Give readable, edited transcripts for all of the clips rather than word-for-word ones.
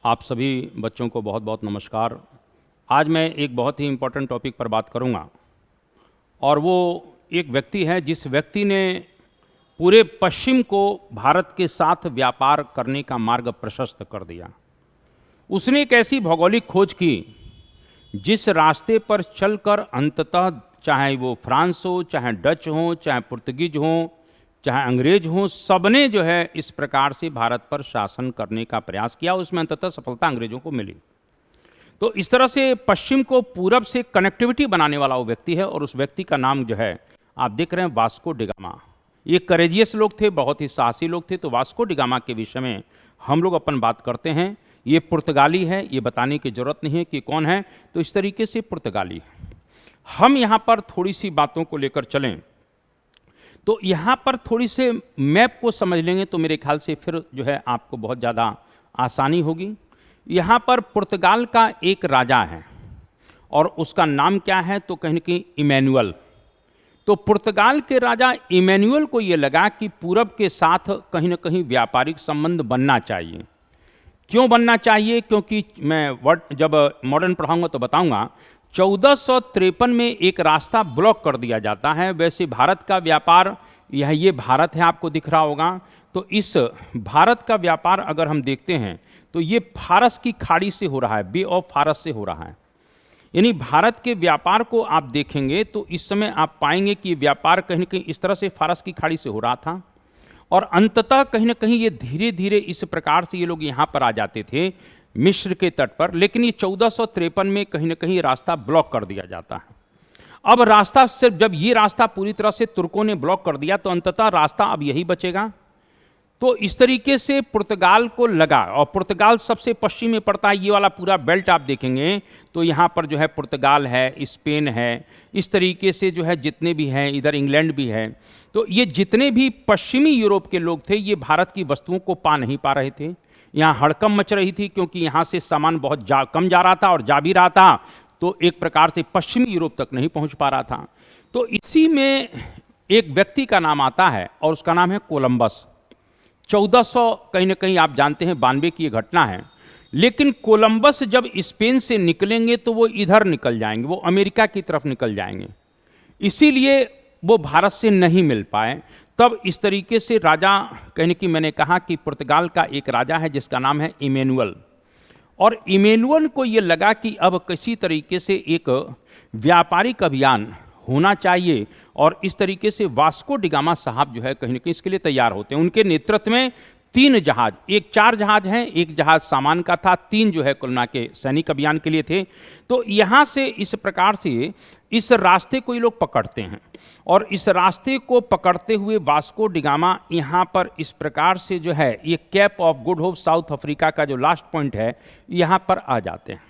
आप सभी बच्चों को बहुत बहुत नमस्कार। आज मैं एक बहुत ही इम्पोर्टेंट टॉपिक पर बात करूंगा और वो एक व्यक्ति है जिस व्यक्ति ने पूरे पश्चिम को भारत के साथ व्यापार करने का मार्ग प्रशस्त कर दिया। उसने एक ऐसी भौगोलिक खोज की जिस रास्ते पर चलकर अंततः चाहे वो फ्रांस हो, चाहे डच हो, चाहे पुर्तगीज हो, चाहे अंग्रेज हो, सबने जो है इस प्रकार से भारत पर शासन करने का प्रयास किया। उसमें अंततः सफलता अंग्रेजों को मिली। तो इस तरह से पश्चिम को पूरब से कनेक्टिविटी बनाने वाला वो व्यक्ति है और उस व्यक्ति का नाम जो है आप देख रहे हैं वास्को डी गामा। ये करेजियस लोग थे, बहुत ही साहसी लोग थे। तो वास्को डी गामा के विषय में हम लोग अपन बात करते हैं। ये पुर्तगाली है, ये बताने की जरूरत नहीं है कि कौन है। तो इस तरीके से पुर्तगाली हम यहाँ पर थोड़ी सी बातों को लेकर चलें तो यहाँ पर थोड़ी से मैप को समझ लेंगे तो मेरे ख्याल से फिर जो है आपको बहुत ज़्यादा आसानी होगी। यहाँ पर पुर्तगाल का एक राजा है और उसका नाम क्या है तो कहीं न कहीं इमैनुअल। तो पुर्तगाल के राजा इमैनुअल को ये लगा कि पूरब के साथ कहीं न कहीं व्यापारिक संबंध बनना चाहिए। क्यों बनना चाहिए? क्योंकि मैं जब मॉडर्न पढ़ाऊंगा तो बताऊंगा। 1453 में एक रास्ता ब्लॉक कर दिया जाता है। वैसे भारत का व्यापार ये भारत है, आपको दिख रहा होगा। तो इस भारत का व्यापार अगर हम देखते हैं तो ये फारस की खाड़ी से हो रहा है, बे ऑफ फारस से हो रहा है। यानी भारत के व्यापार को आप देखेंगे तो इस समय आप पाएंगे कि व्यापार कहीं न कहीं इस तरह से फारस की खाड़ी से हो रहा था और अंततः कहीं न कहीं ये धीरे धीरे इस प्रकार से ये लोग यहाँ पर आ जाते थे मिस्र के तट पर। लेकिन ये 1453 में कहीं न कहीं रास्ता ब्लॉक कर दिया जाता है। अब रास्ता सिर्फ जब ये रास्ता पूरी तरह से तुर्कों ने ब्लॉक कर दिया तो अंततः रास्ता अब यही बचेगा। तो इस तरीके से पुर्तगाल को लगा और पुर्तगाल सबसे पश्चिम में पड़ता है। ये वाला पूरा बेल्ट आप देखेंगे तो यहाँ पर जो है पुर्तगाल है, स्पेन है, इस तरीके से जो है जितने भी हैं, इधर इंग्लैंड भी है। तो ये जितने भी पश्चिमी यूरोप के लोग थे ये भारत की वस्तुओं को पा नहीं पा रहे थे। यहाँ हड़कम मच रही थी क्योंकि यहाँ से सामान बहुत कम जा रहा था और जा भी रहा था तो एक प्रकार से पश्चिमी यूरोप तक नहीं पहुँच पा रहा था। तो इसी में एक व्यक्ति का नाम आता है और उसका नाम है कोलंबस। 1400 कहीं ना कहीं आप जानते हैं 92 की ये घटना है। लेकिन कोलंबस जब स्पेन से निकलेंगे तो वो इधर निकल जाएंगे, वो अमेरिका की तरफ निकल जाएंगे, इसीलिए वो भारत से नहीं मिल पाए। तब इस तरीके से राजा कहने की मैंने कहा कि पुर्तगाल का एक राजा है जिसका नाम है इमैनुअल। और इमैनुअल को ये लगा कि अब किसी तरीके से एक व्यापारिक अभियान होना चाहिए और इस तरीके से वास्को डी गामा साहब जो है कहीं न कहीं इसके लिए तैयार होते हैं। उनके नेतृत्व में 3 जहाज, 4 जहाज हैं, 1 जहाज सामान का था, 3 जो है कुल मिला के सैनिक अभियान के लिए थे। तो यहाँ से इस प्रकार से इस रास्ते को ये लोग पकड़ते हैं और इस रास्ते को पकड़ते हुए वास्को डी गामा यहाँ पर इस प्रकार से जो है ये cap of good hope south Africa का जो लास्ट पॉइंट है यहाँ पर आ जाते हैं।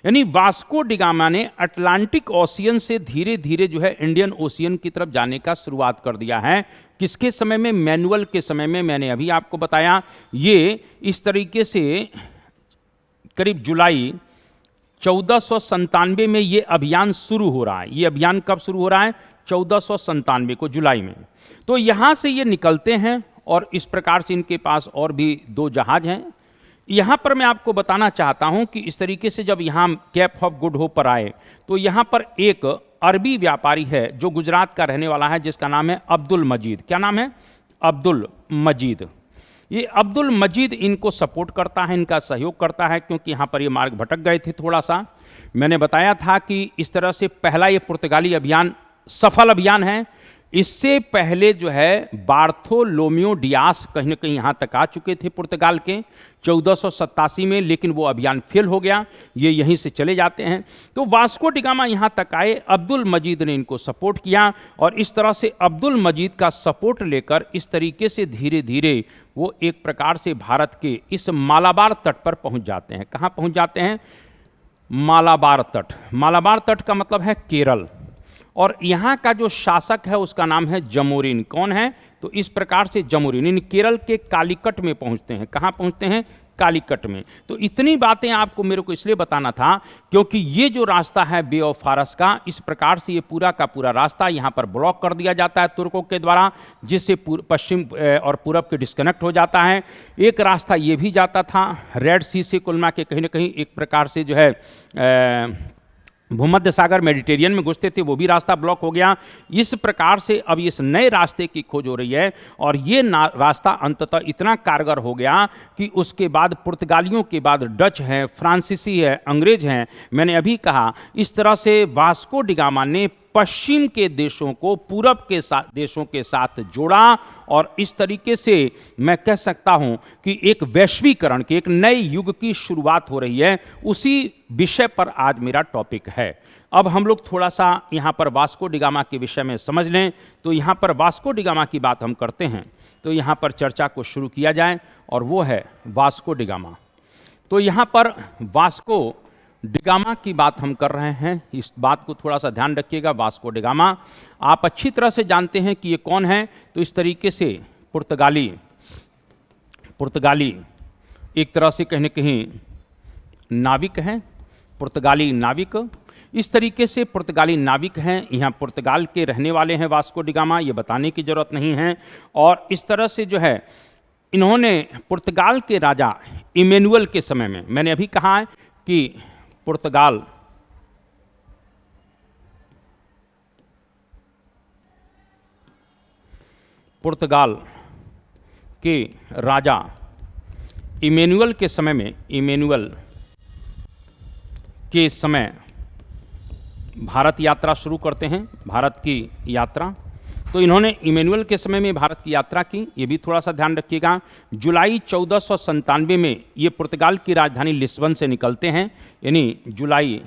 यानी वास्को डी गामा ने अटलांटिक ओशियन से धीरे धीरे जो है इंडियन ओशियन की तरफ जाने का शुरुआत कर दिया है। किसके समय में? मैनुअल के समय में। मैंने अभी आपको बताया ये इस तरीके से करीब जुलाई 1497 में ये अभियान शुरू हो रहा है। ये अभियान कब शुरू हो रहा है? 1497 को जुलाई में। तो यहाँ से ये निकलते हैं और इस प्रकार से इनके पास और भी 2 जहाज हैं। यहाँ पर मैं आपको बताना चाहता हूँ कि इस तरीके से जब यहाँ कैप ऑफ गुड होप पर आए तो यहाँ पर एक अरबी व्यापारी है जो गुजरात का रहने वाला है जिसका नाम है अब्दुल मजीद। क्या नाम है? अब्दुल मजीद। ये अब्दुल मजीद इनको सपोर्ट करता है, इनका सहयोग करता है क्योंकि यहाँ पर ये मार्ग भटक गए थे थोड़ा सा। मैंने बताया था कि इस तरह से पहला ये पुर्तगाली अभियान सफल अभियान है। इससे पहले जो है बार्थोलोम्यो डियास कहीं न कहीं यहाँ तक आ चुके थे पुर्तगाल के 1487 में, लेकिन वो अभियान फेल हो गया, ये यहीं से चले जाते हैं। तो वास्को डी गामा यहाँ तक आए, अब्दुल मजीद ने इनको सपोर्ट किया और इस तरह से अब्दुल मजीद का सपोर्ट लेकर इस तरीके से धीरे धीरे वो एक प्रकार से भारत के इस मालाबार तट पर पहुँच जाते हैं। कहाँ पहुँच जाते हैं? मालाबार तट। मालाबार तट का मतलब है केरल और यहाँ का जो शासक है उसका नाम है जमोरिन। कौन है? तो इस प्रकार से जमोरिन इन केरल के कालीकट में पहुँचते हैं। कहाँ पहुँचते हैं? कालीकट में। तो इतनी बातें आपको मेरे को इसलिए बताना था क्योंकि ये जो रास्ता है बे ऑफ फारस का, इस प्रकार से ये पूरा का पूरा रास्ता यहाँ पर ब्लॉक कर दिया जाता है तुर्कों के द्वारा, जिससे पश्चिम और पूरब के डिस्कनेक्ट हो जाता है। एक रास्ता ये भी जाता था रेड सी से कुल के कहीं ना कहीं एक प्रकार से जो है भूमध्य सागर मेडिटेरियन में घुसते थे, वो भी रास्ता ब्लॉक हो गया। इस प्रकार से अब इस नए रास्ते की खोज हो रही है और ये रास्ता अंततः इतना कारगर हो गया कि उसके बाद पुर्तगालियों के बाद डच हैं, फ्रांसीसी है, अंग्रेज हैं। मैंने अभी कहा इस तरह से वास्को डी गामा ने पश्चिम के देशों को पूरब के देशों के साथ जोड़ा और इस तरीके से मैं कह सकता हूं कि एक वैश्वीकरण के एक नए युग की शुरुआत हो रही है। उसी विषय पर आज मेरा टॉपिक है। अब हम लोग थोड़ा सा यहाँ पर वास्को डी गामा के विषय में समझ लें। तो यहाँ पर वास्को डी गामा की बात हम करते हैं तो यहाँ पर चर्चा को शुरू किया जाए और वो है वास्को डी गामा। तो यहाँ पर वास्को डी गामा की बात हम कर रहे हैं, इस बात को थोड़ा सा ध्यान रखिएगा। वास्को डी गामा आप अच्छी तरह से जानते हैं कि ये कौन है। तो इस तरीके से पुर्तगाली एक तरह से कहीं न कहीं नाविक हैं, पुर्तगाली नाविक। इस तरीके से पुर्तगाली नाविक हैं, यहाँ पुर्तगाल के रहने वाले हैं वास्को डी गामा, ये बताने की ज़रूरत नहीं है। और इस तरह से जो है इन्होंने पुर्तगाल के राजा इमैनुअल के समय में, मैंने अभी कहा है कि पुर्तगाल के राजा इमैनुअल के समय में, इमैनुअल के समय भारत यात्रा शुरू करते हैं, भारत की यात्रा। तो इन्होंने इमैनुअल के समय में भारत की यात्रा की, ये भी थोड़ा सा ध्यान रखिएगा। जुलाई 1497 में ये पुर्तगाल की राजधानी लिस्बन से निकलते हैं, यानी जुलाई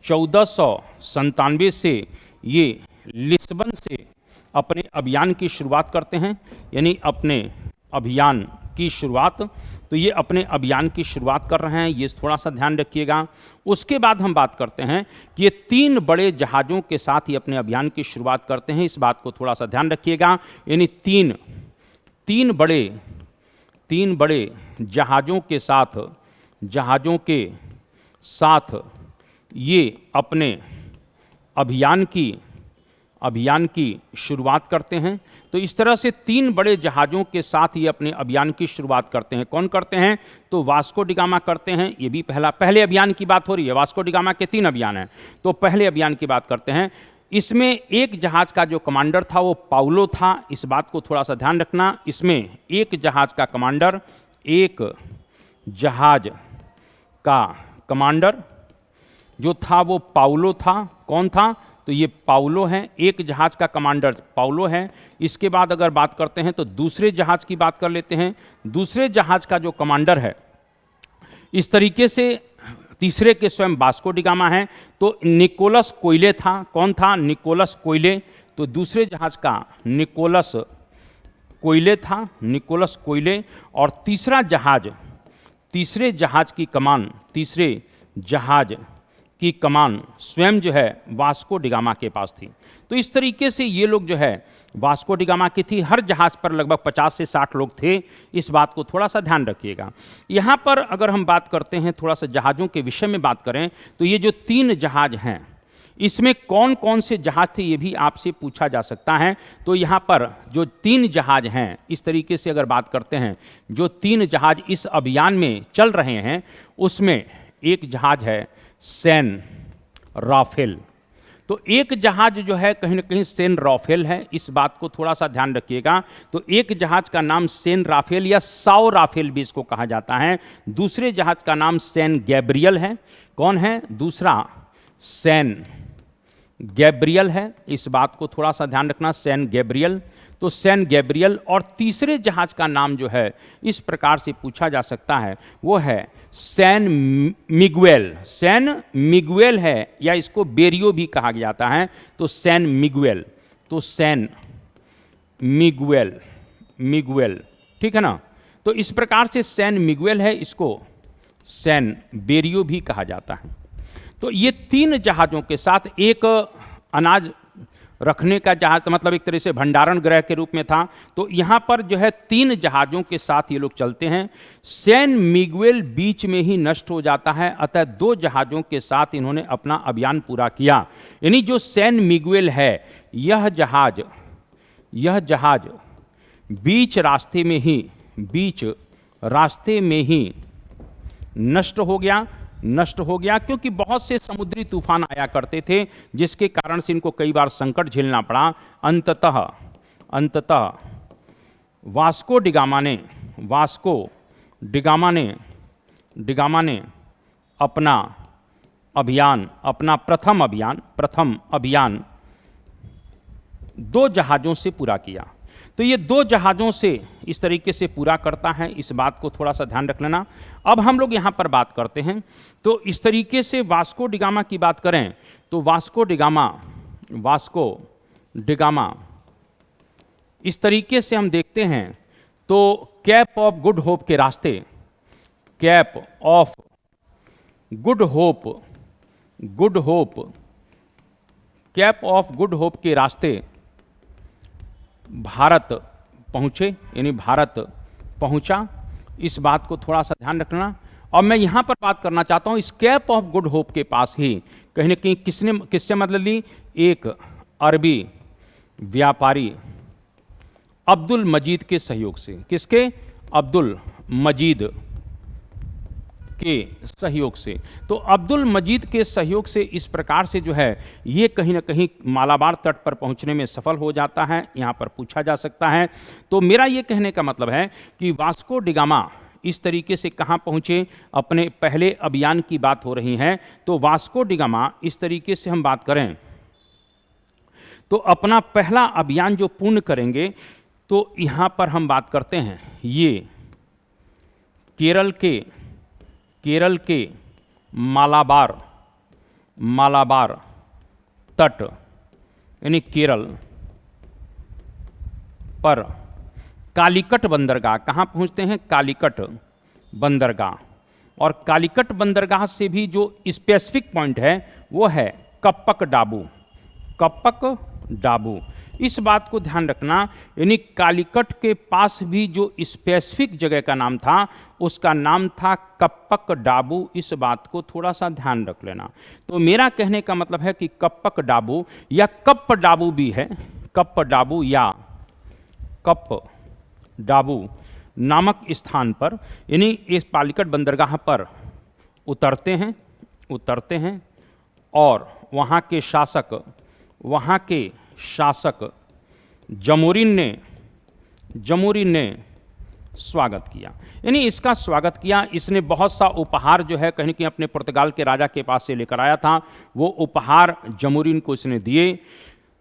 1497 से ये लिस्बन से अपने अभियान की शुरुआत करते हैं, यानी अपने अभियान की शुरुआत। तो ये अपने अभियान की शुरुआत कर रहे हैं, ये थोड़ा सा ध्यान रखिएगा। उसके बाद हम बात करते हैं कि ये 3 बड़े जहाज़ों के साथ ही अपने अभियान की शुरुआत करते हैं, इस बात को थोड़ा सा ध्यान रखिएगा। यानी तीन बड़े जहाज़ों के साथ ये अपने अभियान की शुरुआत करते हैं। तो इस तरह से 3 बड़े जहाज़ों के साथ ये अपने अभियान की शुरुआत करते हैं। कौन करते हैं? तो वास्को डी गामा करते हैं। ये भी पहले अभियान की बात हो रही है। वास्को डी गामा के 3 अभियान हैं, तो पहले अभियान की बात करते हैं। इसमें एक जहाज़ का जो कमांडर था वो पाउलो था, इस बात को थोड़ा सा ध्यान रखना। इसमें एक जहाज़ का कमांडर जो था वो पाउलो था। कौन था? तो ये पाउलो हैं, एक जहाज़ का कमांडर पाउलो है। इसके बाद अगर बात करते हैं तो दूसरे जहाज़ की बात कर लेते हैं। दूसरे जहाज़ का जो कमांडर है, इस तरीके से तीसरे के स्वयं वास्को डी गामा हैं। तो निकोलस कोयले था। कौन था? निकोलस कोयले। तो दूसरे जहाज़ का निकोलस कोयले और तीसरे जहाज़ की कमान स्वयं जो है वास्को डी गामा के पास थी। तो इस तरीके से ये लोग जो है वास्को डी गामा की थी। हर जहाज़ पर लगभग 50 से 60 लोग थे, इस बात को थोड़ा सा ध्यान रखिएगा। यहाँ पर अगर हम बात करते हैं, थोड़ा सा जहाज़ों के विषय में बात करें, तो ये जो 3 जहाज़ हैं, इसमें कौन कौन से जहाज़ थे ये भी आपसे पूछा जा सकता है। तो यहाँ पर जो 3 जहाज़ हैं, इस तरीके से अगर बात करते हैं, जो 3 जहाज़ इस अभियान में चल रहे हैं, उसमें एक जहाज़ है सैन राफेल। तो एक जहाज़ जो है कहीं ना कहीं सैन राफेल है, इस बात को थोड़ा सा ध्यान रखिएगा। तो एक जहाज़ का नाम सैन राफेल या साओ राफेल भी इसको कहा जाता है। दूसरे जहाज़ का नाम सैन गैब्रियल है। कौन है? दूसरा सैन गैब्रियल है, इस बात को थोड़ा सा ध्यान रखना, सैन गैब्रियल। तो सैन गैब्रियल। और तीसरे जहाज़ का नाम जो है इस प्रकार से पूछा जा सकता है, वो है सैन मिगुएल है, या इसको बेरियो भी कहा जाता है। तो सैन मिगुएल, ठीक है ना। तो इस प्रकार से सैन मिगुएल है, इसको सैन बेरियो भी कहा जाता है। तो ये 3 जहाज़ों के साथ एक अनाज रखने का जहाज, मतलब एक तरह से भंडारण गृह के रूप में था। तो यहाँ पर जो है 3 जहाज़ों के साथ ये लोग चलते हैं। सैन मिगुएल बीच में ही नष्ट हो जाता है, अतः 2 जहाज़ों के साथ इन्होंने अपना अभियान पूरा किया। यानी जो सैन मिगुएल है, यह जहाज बीच रास्ते में ही नष्ट हो गया क्योंकि बहुत से समुद्री तूफान आया करते थे, जिसके कारण से इनको कई बार संकट झेलना पड़ा। अंततः वास्को डिगामा ने अपना प्रथम अभियान 2 जहाज़ों से पूरा किया। तो ये 2 जहाज़ों से इस तरीके से पूरा करता है, इस बात को थोड़ा सा ध्यान रख लेना। अब हम लोग यहाँ पर बात करते हैं, तो इस तरीके से वास्को डिगामा की बात करें तो वास्को डिगामा इस तरीके से हम देखते हैं तो कैप ऑफ गुड होप के रास्ते, भारत पहुंचा। इस बात को थोड़ा सा ध्यान रखना। और मैं यहाँ पर बात करना चाहता हूँ, इस कैप ऑफ गुड होप के पास ही कहीं न कहीं किससे मदद ली? एक अरबी व्यापारी अब्दुल मजीद के सहयोग से। किसके? अब्दुल मजीद के सहयोग से। तो अब्दुल मजीद के सहयोग से इस प्रकार से जो है ये कहीं ना कहीं मालाबार तट पर पहुंचने में सफल हो जाता है, यहाँ पर पूछा जा सकता है। तो मेरा ये कहने का मतलब है कि वास्को डिगामा इस तरीके से कहाँ पहुँचे, अपने पहले अभियान की बात हो रही है। तो वास्को डिगामा इस तरीके से हम बात करें तो अपना पहला अभियान जो पूर्ण करेंगे, तो यहाँ पर हम बात करते हैं ये केरल के मालाबार तट, यानी केरल पर कालीकट बंदरगाह। कहाँ पहुँचते हैं? कालीकट बंदरगाह। और कालीकट बंदरगाह से भी जो स्पेसिफिक पॉइंट है वो है कप्पक डाबू। इस बात को ध्यान रखना, यानी कालीकट के पास भी जो स्पेसिफिक जगह का नाम था उसका नाम था कप्पक डाबू। इस बात को थोड़ा सा ध्यान रख लेना। तो मेरा कहने का मतलब है कि कप्पक डाबू या कप्प डाबू भी है, कप्प डाबू या कप्प डाबू नामक स्थान पर, यानी इस कालीकट बंदरगाह पर उतरते हैं और वहाँ के शासक जमोरिन ने स्वागत किया। यानी इसका स्वागत किया। इसने बहुत सा उपहार जो है कहीं अपने पुर्तगाल के राजा के पास से लेकर आया था, वो उपहार जमोरिन को इसने दिए।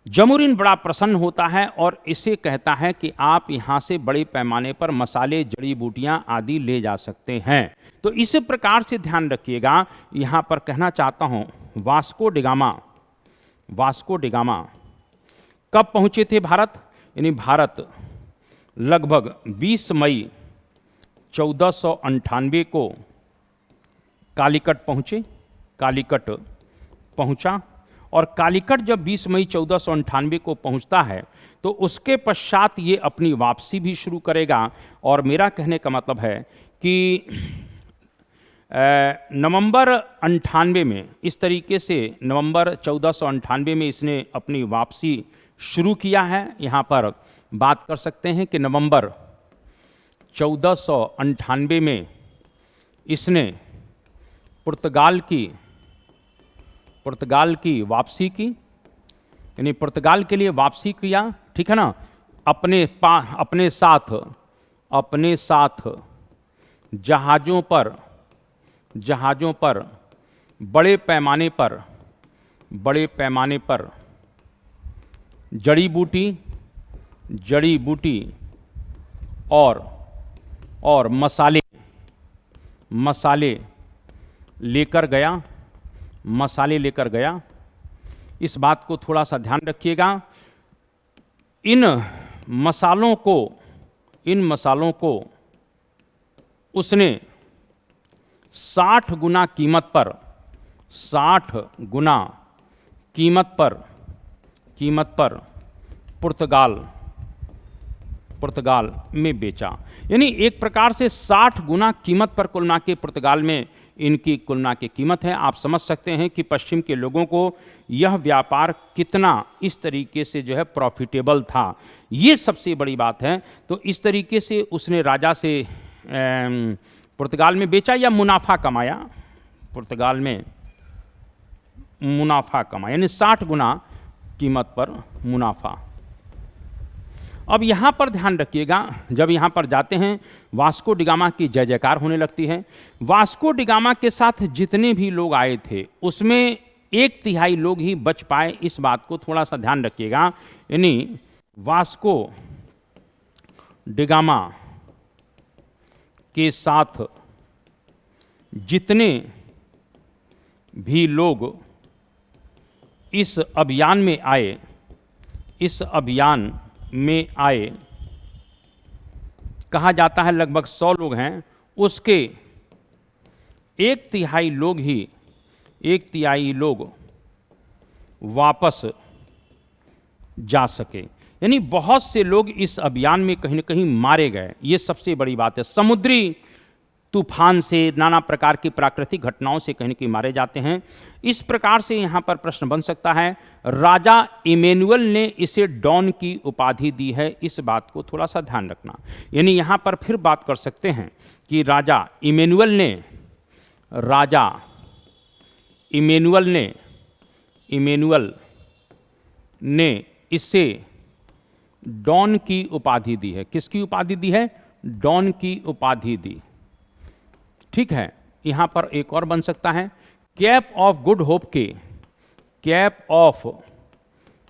जमोरिन बड़ा प्रसन्न होता है और इसे कहता है कि आप यहाँ से बड़े पैमाने पर मसाले, जड़ी बूटियाँ आदि ले जा सकते हैं। तो इस प्रकार से ध्यान रखिएगा। यहाँ पर कहना चाहता हूँ वास्को डिगामा कब पहुँचे थे भारत? यानी भारत लगभग 20 मई 1498 को कालीकट पहुँचा। और कालीकट जब 20 मई 1498 को पहुँचता है तो उसके पश्चात ये अपनी वापसी भी शुरू करेगा। और मेरा कहने का मतलब है कि नवंबर 98 में, इस तरीके से नवंबर 1498 में इसने अपनी वापसी शुरू किया है। यहाँ पर बात कर सकते हैं कि नवंबर 1498 में इसने पुर्तगाल की वापसी की, यानी पुर्तगाल के लिए वापसी किया, ठीक है ना। अपने साथ जहाज़ों पर बड़े पैमाने पर जड़ी बूटी और मसाले लेकर गया। इस बात को थोड़ा सा ध्यान रखिएगा। इन मसालों को उसने 60 गुना कीमत पर कीमत पर पुर्तगाल में बेचा। यानी एक प्रकार से 60 गुना कीमत पर कुल मिला के पुर्तगाल में इनकी कुल मिला के कीमत है। आप समझ सकते हैं कि पश्चिम के लोगों को यह व्यापार कितना इस तरीके से जो है प्रॉफिटेबल था, ये सबसे बड़ी बात है। तो इस तरीके से उसने राजा से पुर्तगाल में बेचा या मुनाफा कमाया, पुर्तगाल में मुनाफा कमाया, यानी 60 गुना कीमत पर मुनाफा। अब यहाँ पर ध्यान रखिएगा, जब यहाँ पर जाते हैं वास्को डिगामा की जय जयकार होने लगती है। वास्को डिगामा के साथ जितने भी लोग आए थे उसमें 1/3 लोग ही बच पाए, इस बात को थोड़ा सा ध्यान रखिएगा। यानी वास्को डिगामा के साथ जितने भी लोग इस अभियान में आए, इस अभियान में आए, कहा जाता है लगभग 100 लोग हैं, उसके 1/3 लोग ही 1/3 लोग वापस जा सके। यानी बहुत से लोग इस अभियान में कहीं न कहीं मारे गए, ये सबसे बड़ी बात है। समुद्री तूफान से, नाना प्रकार की प्राकृतिक घटनाओं से कहीं न कहीं मारे जाते हैं। इस प्रकार से यहाँ पर प्रश्न बन सकता है, राजा इमैनुअल ने इसे डॉन की उपाधि दी है, इस बात को थोड़ा सा ध्यान रखना। यानी यहाँ पर फिर बात कर सकते हैं कि राजा इमैनुअल ने इसे डॉन की उपाधि दी है। किसकी उपाधि दी है? डॉन की उपाधि दी। ठीक है, यहां पर एक और बन सकता है, कैप ऑफ गुड होप के, कैप ऑफ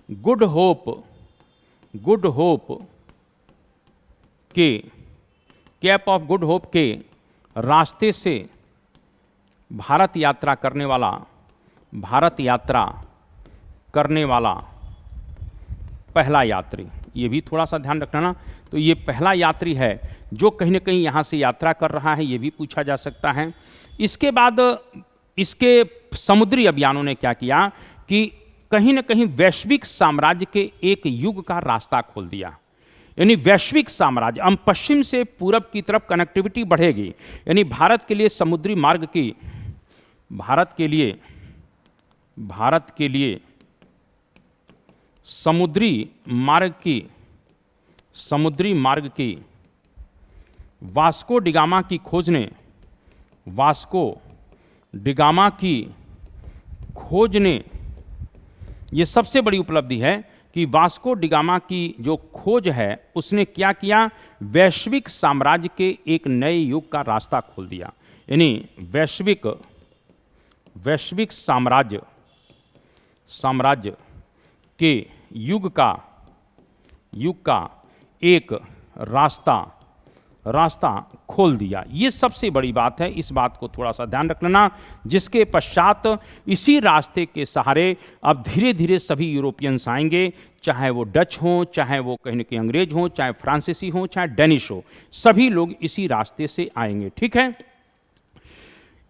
गुड होप के, कैप ऑफ गुड होप के रास्ते से भारत यात्रा करने वाला पहला यात्री। ये भी थोड़ा सा ध्यान रखना ना। तो ये पहला यात्री है जो कहीं न कहीं यहाँ से यात्रा कर रहा है, ये भी पूछा जा सकता है। इसके बाद इसके समुद्री अभियानों ने क्या किया कि कहीं न कहीं वैश्विक साम्राज्य के एक युग का रास्ता खोल दिया। यानी वैश्विक साम्राज्य, हम पश्चिम से पूरब की तरफ कनेक्टिविटी बढ़ेगी। यानी भारत के लिए समुद्री मार्ग की, भारत के लिए समुद्री मार्ग की वास्को डिगामा की खोज ने ये सबसे बड़ी उपलब्धि है कि वास्को डिगामा की जो खोज है उसने क्या किया, वैश्विक साम्राज्य के एक नए युग का रास्ता खोल दिया। यानी वैश्विक साम्राज्य के युग का एक रास्ता खोल दिया। ये सबसे बड़ी बात है, इस बात को थोड़ा सा ध्यान रख लेना। जिसके पश्चात इसी रास्ते के सहारे अब धीरे धीरे सभी यूरोपियंस आएंगे, चाहे वो डच हों, चाहे वो कहीं न कहीं अंग्रेज हों, चाहे फ्रांसीसी हों, चाहे डेनिश हो, सभी लोग इसी रास्ते से आएंगे। ठीक है।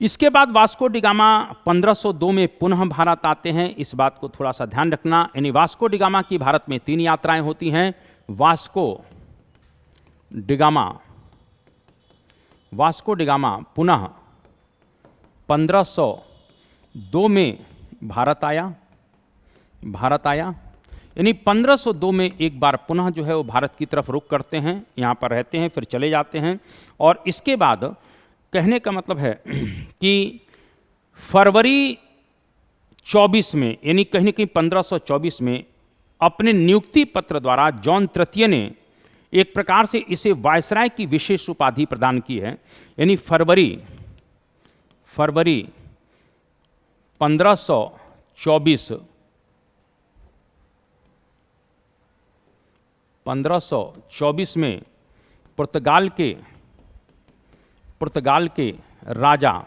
इसके बाद वास्को डिगामा 1502 में पुनः भारत आते हैं, इस बात को थोड़ा सा ध्यान रखना। यानी वास्को डिगामा की भारत में 3 यात्राएं होती हैं। वास्को डिगामा पुनः 1502 में भारत आया। यानी 1502 में एक बार पुनः जो है वो भारत की तरफ रुख करते हैं, यहाँ पर रहते हैं, फिर चले जाते हैं। और इसके बाद कहने का मतलब है कि फरवरी 24 में, यानी कहीं न कहीं 1524 में अपने नियुक्ति पत्र द्वारा जॉन तृतीय ने एक प्रकार से इसे वायसराय की विशेष उपाधि प्रदान की है। यानी फरवरी 1524 में पुर्तगाल के राजा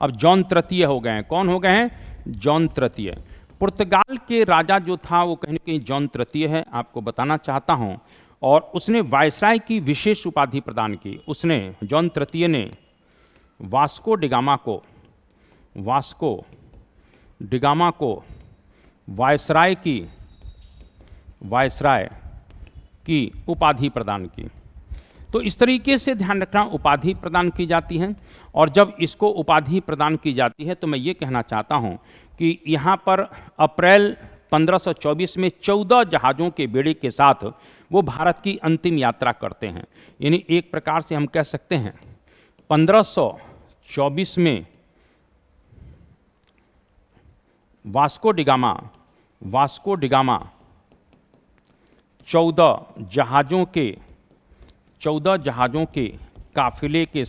अब जॉन तृतीय हो गए हैं। कौन हो गए हैं? जॉन तृतीय। पुर्तगाल के राजा जो था वो कहीं न कहीं जॉन तृतीय है, आपको बताना चाहता हूं। और उसने वायसराय की विशेष उपाधि प्रदान की। उसने, जॉन तृतीय ने वास्को डिगामा को वायसराय की वायसराय की उपाधि प्रदान की। तो इस तरीके से ध्यान रखना, उपाधि प्रदान की जाती है। और जब इसको उपाधि प्रदान की जाती है तो मैं ये कहना चाहता हूँ कि यहाँ पर अप्रैल 1524 में 14 जहाज़ों के बेड़े के साथ वो भारत की अंतिम यात्रा करते हैं। यानी एक प्रकार से हम कह सकते हैं 1524 में वास्को डिगामा 14 जहाज़ों के काफिले के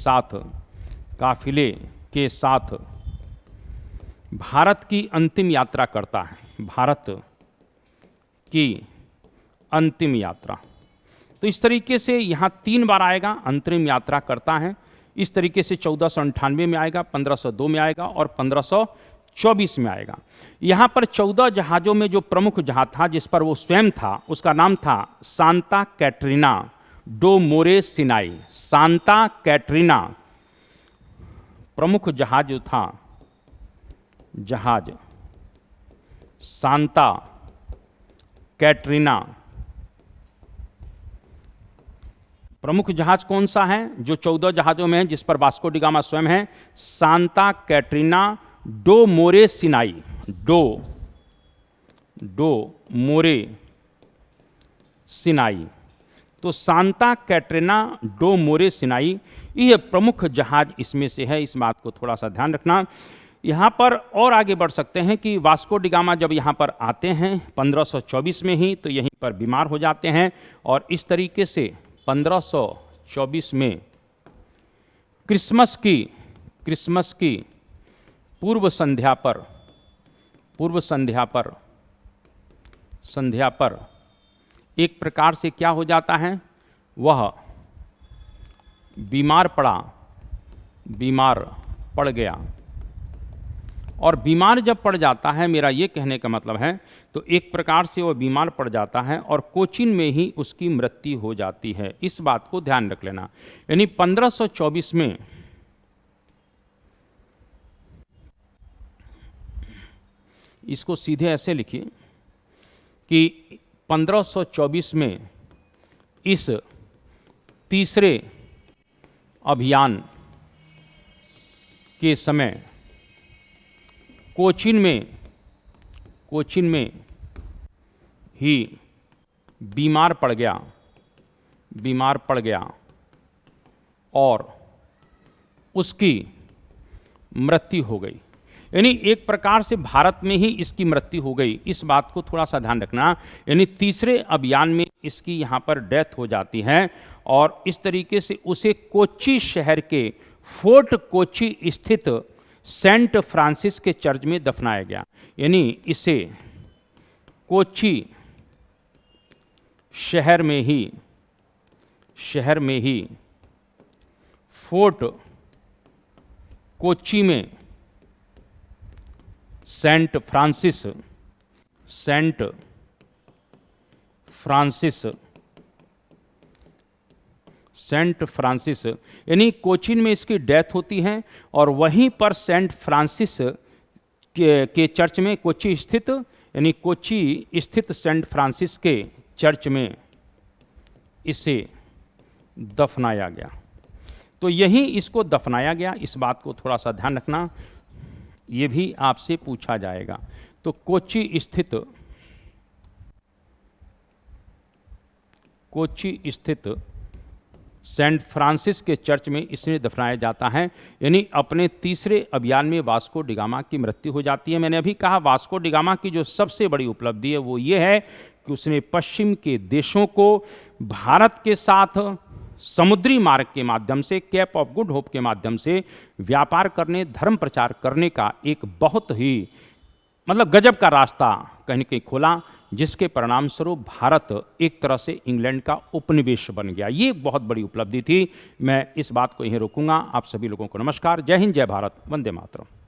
साथ भारत की अंतिम यात्रा करता है। भारत की अंतिम यात्रा, तो इस तरीके से यहाँ 3 बार आएगा, अंतरिम यात्रा करता है। इस तरीके से 1498 में आएगा, 1502 में आएगा और 1524 में आएगा। यहाँ पर 14 जहाज़ों में जो प्रमुख जहाज था जिस पर वो स्वयं था, उसका नाम था सांता कैटरीना डो मोरे सिनाई। सांता कैटरीना प्रमुख जहाज जो था, जहाज सांता कैटरीना। प्रमुख जहाज कौन सा है जो 14 जहाज़ों में है जिस पर वास्को डिगामा स्वयं है? सांता कैटरीना डो मोरे सिनाई। डो मोरे सिनाई। तो सांता कैटरीना डो मोरे सिनाई यह प्रमुख जहाज इसमें से है। इस बात को थोड़ा सा ध्यान रखना। यहाँ पर और आगे बढ़ सकते हैं कि वास्को डिगामा जब यहाँ पर आते हैं 1524 में ही, तो यहीं पर बीमार हो जाते हैं और इस तरीके से 1524 में क्रिसमस की पूर्व संध्या पर एक प्रकार से क्या हो जाता है, वह बीमार पड़ गया। और बीमार जब पड़ जाता है, मेरा ये कहने का मतलब है, तो एक प्रकार से वह बीमार पड़ जाता है और कोचीन में ही उसकी मृत्यु हो जाती है। इस बात को ध्यान रख लेना। यानी 1524 में इसको सीधे ऐसे लिखिए कि 1524 में इस तीसरे अभियान के समय कोचीन में ही बीमार पड़ गया और उसकी मृत्यु हो गई। यानी एक प्रकार से भारत में ही इसकी मृत्यु हो गई। इस बात को थोड़ा सा ध्यान रखना। यानी तीसरे अभियान में इसकी यहाँ पर डेथ हो जाती है और इस तरीके से उसे कोच्चि शहर के फोर्ट कोच्चि स्थित सेंट फ्रांसिस के चर्च में दफनाया गया। यानी इसे कोच्चि शहर में ही फोर्ट कोच्चि में सेंट फ्रांसिस यानी कोचीन में इसकी डेथ होती है और वहीं पर सेंट फ्रांसिस के चर्च में कोच्चि स्थित सेंट फ्रांसिस के चर्च में इसे दफनाया गया। तो यहीं इसको दफनाया गया। इस बात को थोड़ा सा ध्यान रखना, ये भी आपसे पूछा जाएगा। तो कोच्चि स्थित सेंट फ्रांसिस के चर्च में इसे दफनाया जाता है। यानी अपने तीसरे अभियान में वास्को डिगामा की मृत्यु हो जाती है। मैंने अभी कहा वास्को डिगामा की जो सबसे बड़ी उपलब्धि है वो ये है कि उसने पश्चिम के देशों को भारत के साथ समुद्री मार्ग के माध्यम से, केप ऑफ गुड होप के माध्यम से व्यापार करने, धर्म प्रचार करने का एक बहुत ही गजब का रास्ता कहीं न कहीं खोला, जिसके परिणाम स्वरूप भारत एक तरह से इंग्लैंड का उपनिवेश बन गया। ये बहुत बड़ी उपलब्धि थी। मैं इस बात को यहीं रोकूंगा। आप सभी लोगों को नमस्कार। जय हिंद, जय भारत, वंदे मातरम।